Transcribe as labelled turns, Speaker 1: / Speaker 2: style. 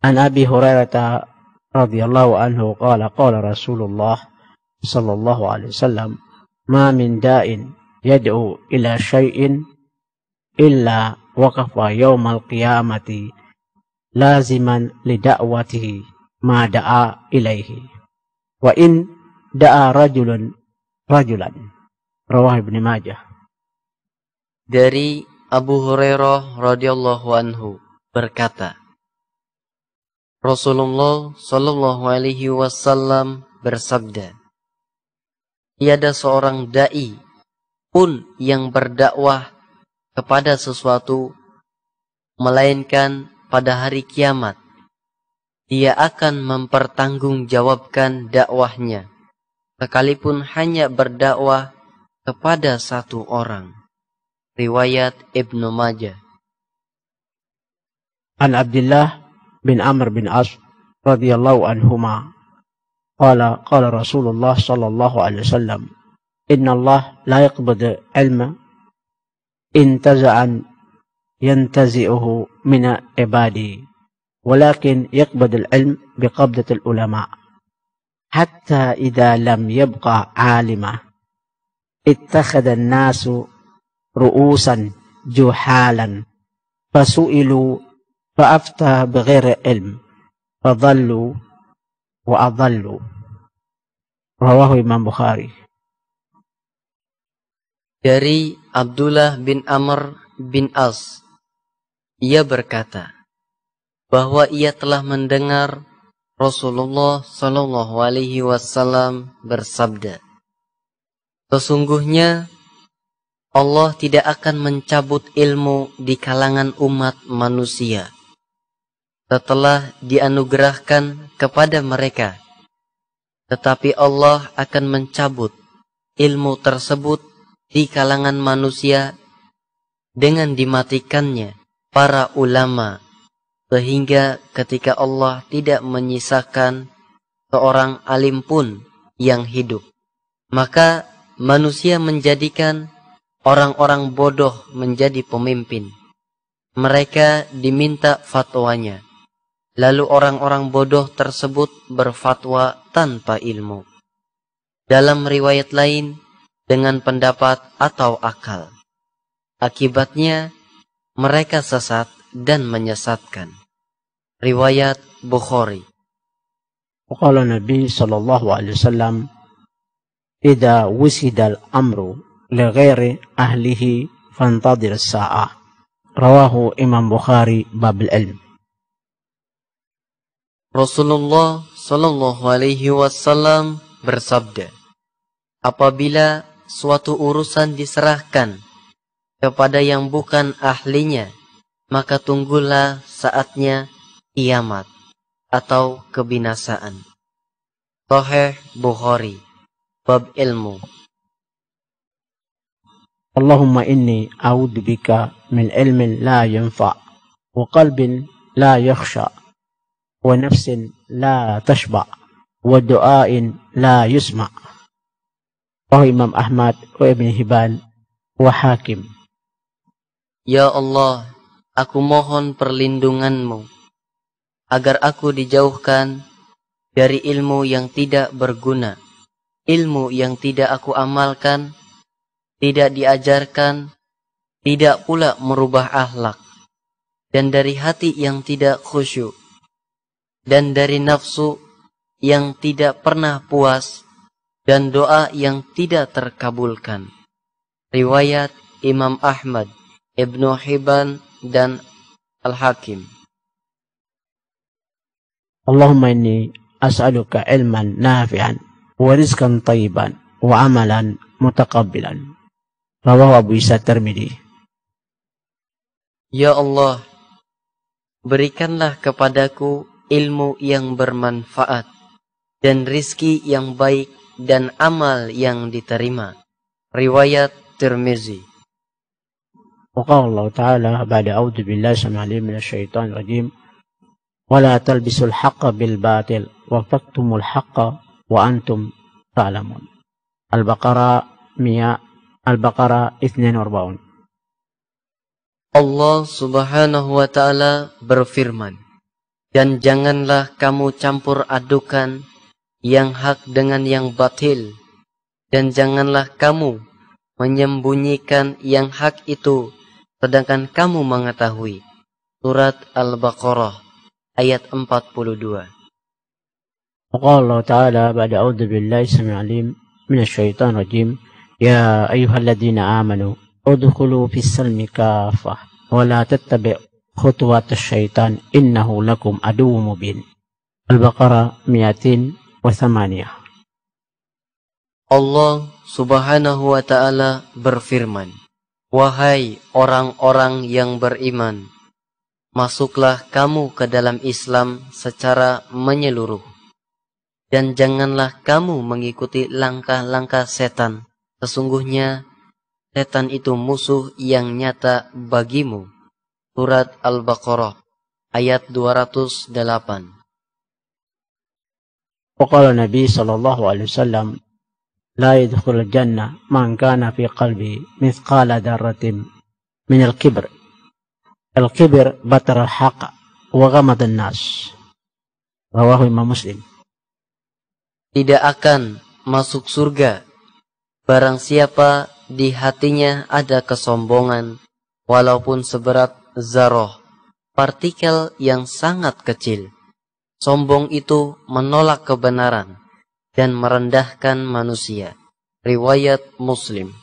Speaker 1: An Abi Hurairah radhiyallahu anhu qala qala Rasulullah sallallahu alaihi wasallam ma min da'in yad'u ila syai'in illa waqafa yawmal qiyamati laziman li da'watihi ma da'a ilaihi wa in da'a rajulan rawah Ibnu Majah.
Speaker 2: Dari Abu Hurairah radhiyallahu anhu berkata, Rasulullah Shallallahu Alaihi Wasallam bersabda, tiada seorang dai pun yang berdakwah kepada sesuatu, melainkan pada hari kiamat dia akan mempertanggungjawabkan dakwahnya, sekalipun hanya berdakwah kepada satu orang. Riwayat Ibnu Majah.
Speaker 1: An Abdullah bin Amr bin As radhiyallahu anhuma qala qala Rasulullah sallallahu alaihi wasallam inna Allah la yaqbadu ilma intaza'an yantazi'uhu min ibadi walakin yaqbadu al-ilm biqabdati al-ulama hatta idza lam yabqa 'alima ittakhadha an-nasu ru'usan juhalan fasu'ilu fa'afta bighairi ilm fadhallu wa adhallu. Rawahu Imam Bukhari.
Speaker 2: Dari Abdullah bin Amr bin As, ia berkata bahwa ia telah mendengar Rasulullah Shallallahu Alaihi Wasallam bersabda, sesungguhnya Allah tidak akan mencabut ilmu di kalangan umat manusia setelah dianugerahkan kepada mereka, tetapi Allah akan mencabut ilmu tersebut di kalangan manusia dengan dimatikannya para ulama, sehingga ketika Allah tidak menyisakan seorang alim pun yang hidup, maka manusia menjadikan orang-orang bodoh menjadi pemimpin. Mereka diminta fatwanya, lalu orang-orang bodoh tersebut berfatwa tanpa ilmu. Dalam riwayat lain, dengan pendapat atau akal. Akibatnya, mereka sesat dan menyesatkan. Riwayat Bukhari.
Speaker 1: Qala Nabi sallallahu alaihi wasallam, "Idza wusida al-amru li ghairi ahlihi fantadir as-sa'ah." Rawahu Imam Bukhari bab al-ilm.
Speaker 2: Rasulullah sallallahu alaihi wasallam bersabda, apabila suatu urusan diserahkan kepada yang bukan ahlinya, maka tunggulah saatnya kiamat atau kebinasaan. Sahih Bukhari bab ilmu.
Speaker 1: Allahumma inni a'udzu bika min ilmin la yanfa' wa qalbin la yakhsha wa nafsin la tashba' wa du'ain la yusma'. Imam Ahmad wa Ibn Hibban wa Hakim.
Speaker 2: Ya Allah, aku mohon perlindunganmu agar aku dijauhkan dari ilmu yang tidak berguna, ilmu yang tidak aku amalkan, tidak diajarkan, tidak pula merubah akhlak, dan dari hati yang tidak khusyuk, dan dari nafsu yang tidak pernah puas, dan doa yang tidak terkabulkan. Riwayat Imam Ahmad, Ibnu Hibban, dan Al-Hakim.
Speaker 1: Allahumma inni as'aluka ilman nafi'an wa rizqan tayyiban wa amalan mutaqabbilan. Rawahu Abu Isa Tirmidzi.
Speaker 2: Ya Allah, berikanlah kepadaku ilmu yang bermanfaat dan rizki yang baik dan amal yang diterima. Riwayat Tirmizi.
Speaker 1: وقال الله تعالى بعد أعوذ بالله السميع العليم من الشيطان الرجيم ولا تلبسوا الحق بالباطل وتكتموا الحق وأنتم تعلمون. Al-Baqarah 42.
Speaker 2: Allah Subhanahu wa ta'ala berfirman, Dan janganlah kamu campur adukan yang hak dengan yang batil, dan janganlah kamu menyembunyikan yang hak itu sedangkan kamu mengetahui. Surat Al-Baqarah ayat 42.
Speaker 1: وقال الله تعالى بعد أعوذ بالله السميع العليم من الشيطان الرجيم يا أيها الذين آمنوا ادخلوا في السلم كافة ولا تتبعوا خطوات الشيطان إنه لكم عدو مبين. Al-Baqarah 208.
Speaker 2: Allah Subhanahu wa ta'ala berfirman, wahai orang-orang yang beriman, masuklah kamu ke dalam Islam secara menyeluruh, dan janganlah kamu mengikuti langkah-langkah setan. Sesungguhnya setan itu musuh yang nyata bagimu. Surat Al-Baqarah ayat 208.
Speaker 1: وقال النبي صلى الله عليه وسلم لا يدخل الجنة من كان في قلبه مثقال ذرة من الكبر. الكبر بطر الحق وغمض الناس. رواه Imam Muslim.
Speaker 2: Tidak akan masuk surga barang siapa di hatinya ada kesombongan walaupun seberat zarah, partikel yang sangat kecil. Sombong itu menolak kebenaran dan merendahkan manusia. Riwayat Muslim.